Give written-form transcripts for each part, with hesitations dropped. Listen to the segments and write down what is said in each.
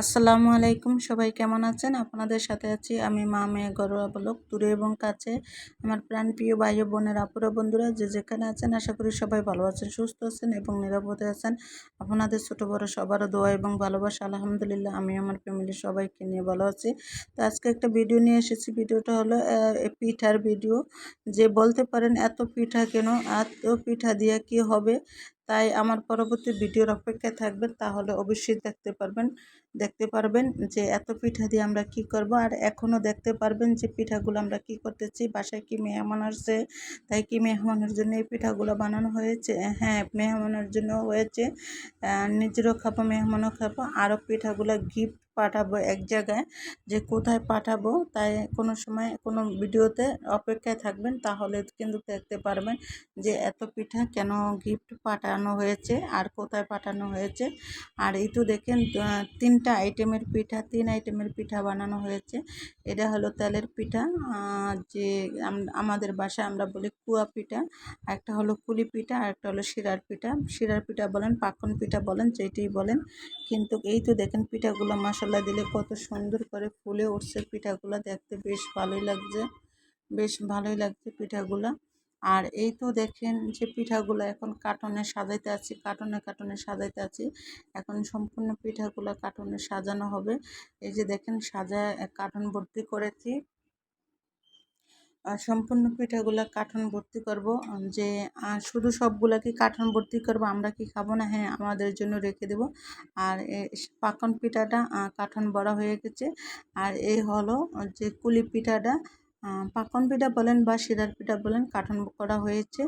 আসসালামু আলাইকুম, সবাই কেমন আছেন? আপনাদের সাথে আছি আমি মা মেয়ে ঘরোয়া ব্লগ। দূরে এবং কাছে আমার প্রাণপ্রিয় ভাই ও বোনের, আপুরা, বন্ধুরা যে যেখানে আছেন, আশা করি সবাই ভালো আছেন, সুস্থ আছেন এবং নিরাপদে আছেন। আপনাদের ছোট বড় সবারও দোয়া এবং ভালোবাসা আলহামদুলিল্লাহ আমি আমার ফ্যামিলির সবাইকে নিয়ে ভালো আছি। তো আজকে একটা ভিডিও নিয়ে এসেছি। ভিডিওটা হলো পিঠার ভিডিও। যে বলতে পারেন এত পিঠা কেন, এত পিঠা দিয়ে কি হবে? তাই আমার পরবর্তী ভিডিওর অপেক্ষায় থাকবেন, তাহলে অবশ্যই দেখতে পারবেন যে এত পিঠা দিয়ে আমরা কি করব। আর এখনও দেখতে পারবেন যে পিঠাগুলো আমরা কি করতেছি। বাসায় কি মেহমান আসছে, তাই কি মেহমানের জন্য এই পিঠাগুলো বানানো হয়েছে? হ্যাঁ, মেহমানের জন্য হয়েছে। নিজেরও খাবো, মেহমানও খাবো। আরও পিঠাগুলো গিফট পাঠাবো এক জায়গায়, যে কোথায় পাঠাবো তাই কোনো সময় কোনো ভিডিওতে অপেক্ষায় থাকবেন, তাহলে কিন্তু দেখতে পারবেন যে এত পিঠা কেন গিফট পাঠানো হয়েছে আর কোথায় পাঠানো হয়েছে। আর এই তো দেখেন, তিনটা আইটেমের পিঠা, 3 আইটেমের পিঠা বানানো হয়েছে। এটা হলো তেলের পিঠা, যে আমাদের বাসায় আমরা বলি কুয়া পিঠা। একটা হলো কুলি পিঠা, আর একটা হলো শিরার পিঠা। শিরার পিঠা বলেন, পাকন পিঠা বলেন, যেটাই বলেন। কিন্তু এই তো দেখেন পিঠাগুলো মশলা দিলে কত সুন্দর করে ফুলে উঠছে। পিঠাগুলো দেখতে বেশ ভালোই লাগছে পিঠাগুলা। আর এই তো দেখেন যে পিঠাগুলো এখন কার্টনে সাজাইতে আছি। এখন সম্পূর্ণ পিঠাগুলো কার্টনে সাজানো হবে। এই যে দেখেন সাজায় কার্টন ভর্তি করেছি। সম্পূর্ণ পিঠাগুলা কার্টন ভর্তি করব। যে শুধু সবগুলা কি কার্টন ভর্তি করব, আমরা কি খাবো না? হ্যাঁ, আমাদের জন্য রেখে দেব। আর পাকন পিঠাটা কার্টন ভরা হয়ে গেছে। আর এই হলো যে কুলি পিঠাটা, পাকন পিঠা বলেন বা শিরার পিঠা বলেন, কার্টন করা হয়েছে।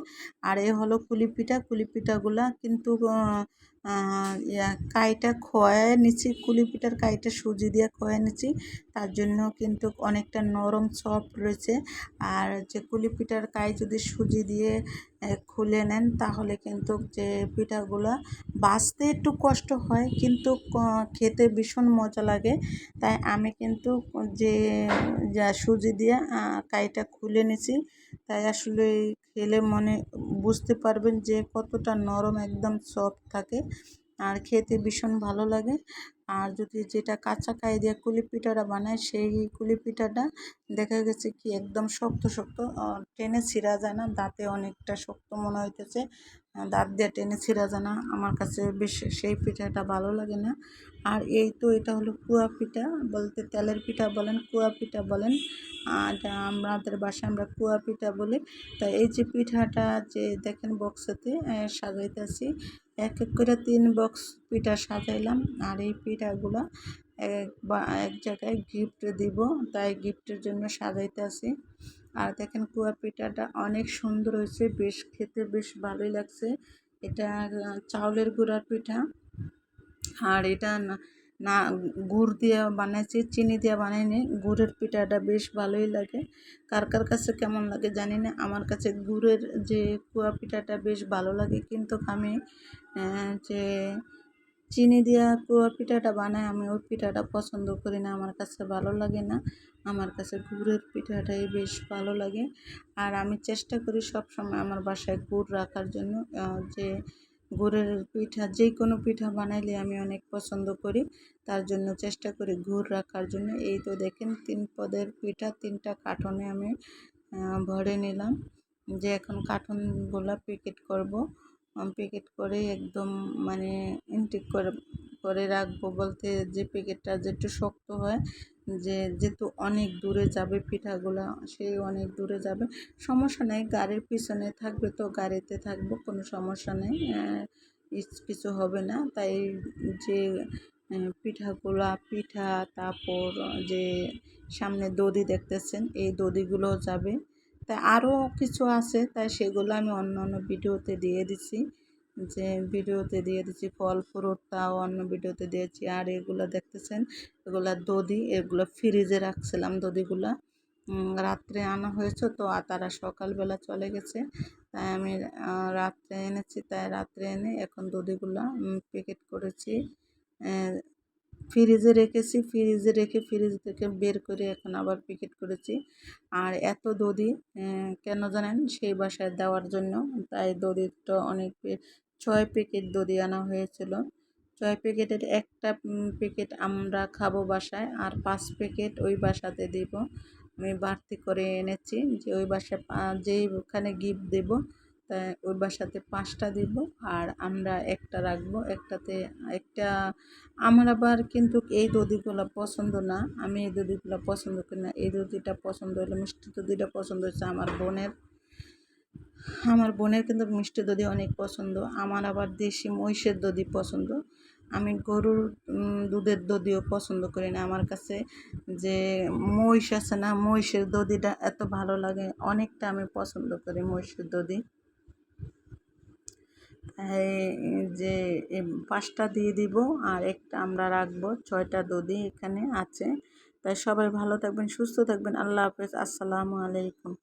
আর এ হলো কুলি পিঠাগুলা কিন্তু কাইটা খোয়ায় নিচ্ছি। কুলি পিঠার কাইটা সুজি দিয়ে খোয়ায় নিচ্ছি, তার জন্য কিন্তু অনেকটা নরম সফট রয়েছে। আর যে কুলি পিঠার কাই যদি সুজি দিয়ে খুলে নেন, তাহলে কিন্তু যে পিঠাগুলো বাছতে একটু কষ্ট হয়, কিন্তু খেতে ভীষণ মজা লাগে। তাই আমি কিন্তু যে সুজি দিয়ে কাইটা খুলে নিছি। তাই আসলে খেলে বুঝতে পারবেন যে কতটা নরম, একদম সফট থাকে আর খেতে ভীষণ ভালো লাগে। আর যদি যেটা কাঁচা কাই দিয়ে কুলি পিঠাটা বানায়, সেই কুলি পিঠাটা দেখা গেছে কি একদম শক্ত শক্ত, টেনে ছিঁড়া যায় না। দাঁতে অনেকটা শক্ত মনে হইতেছে, দাঁত দিয়ে টেনে ছিঁড়া যায় না। আমার কাছে বেশ সেই পিঠাটা ভালো লাগে না। আর এই তো এটা হলো কুয়া পিঠা, বলতে তেলের পিঠা বলেন, কুয়া পিঠা বলেন। আর আমাদের বাসায় আমরা কুয়া পিঠা বলি। তা এই যে পিঠাটা যে দেখেন বক্সেতে সাজাইতেছি, এক এক করে 3 বক্স পিঠা সাজাইলাম। আর এই পিঠাগুলো এক জায়গায় গিফট দিব, তাই গিফটের জন্য সাজাইতেছি। আর দেখেন কুয়া পিঠাটা অনেক সুন্দর হয়েছে, খেতে বেশ ভালোই লাগছে। এটা চাউলের গুঁড়ার পিঠা। আর এটা না গুড় দিয়ে বানাইছি, চিনি দিয়ে বানাইনি। গুড়ের পিঠাটা বেশ ভালোই লাগে। কার কার কাছে কেমন লাগে জানি না, আমার কাছে গুড়ের যে কুয়া পিঠাটা বেশ ভালো লাগে। কিন্তু আমি যে চিনি দিয়া কুয়া পিঠাটা বানাই, আমি ওই পিঠাটা পছন্দ করি না, আমার কাছে ভালো লাগে না। আমার কাছে গুড়ের পিঠাটাই বেশ ভালো লাগে। আর আমি চেষ্টা করি সব সময় আমার বাসায় গুড় রাখার জন্য। যে গুড়ের পিঠা, যে কোনো পিঠা বানাইলে আমি অনেক পছন্দ করি, তার জন্য চেষ্টা করি গুড় রাখার জন্য। এই তো দেখেন 3 পদের পিঠা 3টা কার্টনে আমি ভরে নিলাম। যে এখন কার্টনগুলো প্যাকেট করব। প্যাকেট করে একদম মানে ইনটেক করে রাখবো, বলতে যে প্যাকেটটা যেটু শক্ত হয়, যেহেতু অনেক দূরে যাবে পিঠাগুলো, সেই অনেক দূরে যাবে। সমস্যা নেই, গাড়ির পিছনে থাকবে তো গাড়িতে থাকবো, কোনো সমস্যা নেই, কিছু হবে না। তাই যে পিঠা, তারপর যে সামনে দধি দেখতেছেন, এই দধিগুলো যাবে। তাই আরও কিছু আছে, তাই সেগুলো আমি অন্য অন্য ভিডিওতে দিয়ে দিছি। ফল ফ্রুটটাও অন্য ভিডিওতে দিয়েছি। আর এগুলো দেখতেছেন, এগুলা দধি, এগুলো ফ্রিজে রাখছিলাম দধিগুলা। রাত্রে আনা হয়েছে তো, আর তারা সকালবেলা চলে গেছে, তাই আমি রাত্রে এনেছি। তাই রাত্রে এনে এখন দধিগুলা প্যাকেট করেছি, ফ্রিজে রেখে ফ্রিজ থেকে বের করে এখন আবার প্যাকেট করেছি। আর এত দধি কেন জানেন? সেই বাসায় দেওয়ার জন্য। তাই দধিটা অনেক 6 প্যাকেট দধি আনা হয়েছিল। 6 প্যাকেটের একটা প্যাকেট আমরা খাবো বাসায়, আর 5 প্যাকেট ওই বাসাতে দিব। আমি বাড়তি করে এনেছি যে ওই বাসায় যেইখানে গিফট দেব তা ওই বাসাতে 5টা দিব, আর আমরা একটা রাখবো। একটাতে একটা আমার আবার কিন্তু এই দধিগুলো পছন্দ না, আমি এই দধিগুলো পছন্দ করি না। এই দধিটা পছন্দ হলো, মিষ্টি দধিটা পছন্দ হচ্ছে আমার বোনের কিন্তু মিষ্টি দধি অনেক পছন্দ। আমার আবার দেশি মহিষের দধি পছন্দ। আমি গরুর দুধের দধিও পছন্দ করি না। আমার কাছে যে মহিষ আছে না, মহিষের দধিটা এত ভালো লাগে, অনেকটা আমি পছন্দ করি মহিষের দধি। যে 5টা দিয়ে দিব, আর একটা আমরা রাখবো। 6টা দধি এখানে আছে। তাই সবাই ভালো থাকবেন, সুস্থ থাকবেন। আল্লাহ হাফেজ। আসসালামু আলাইকুম।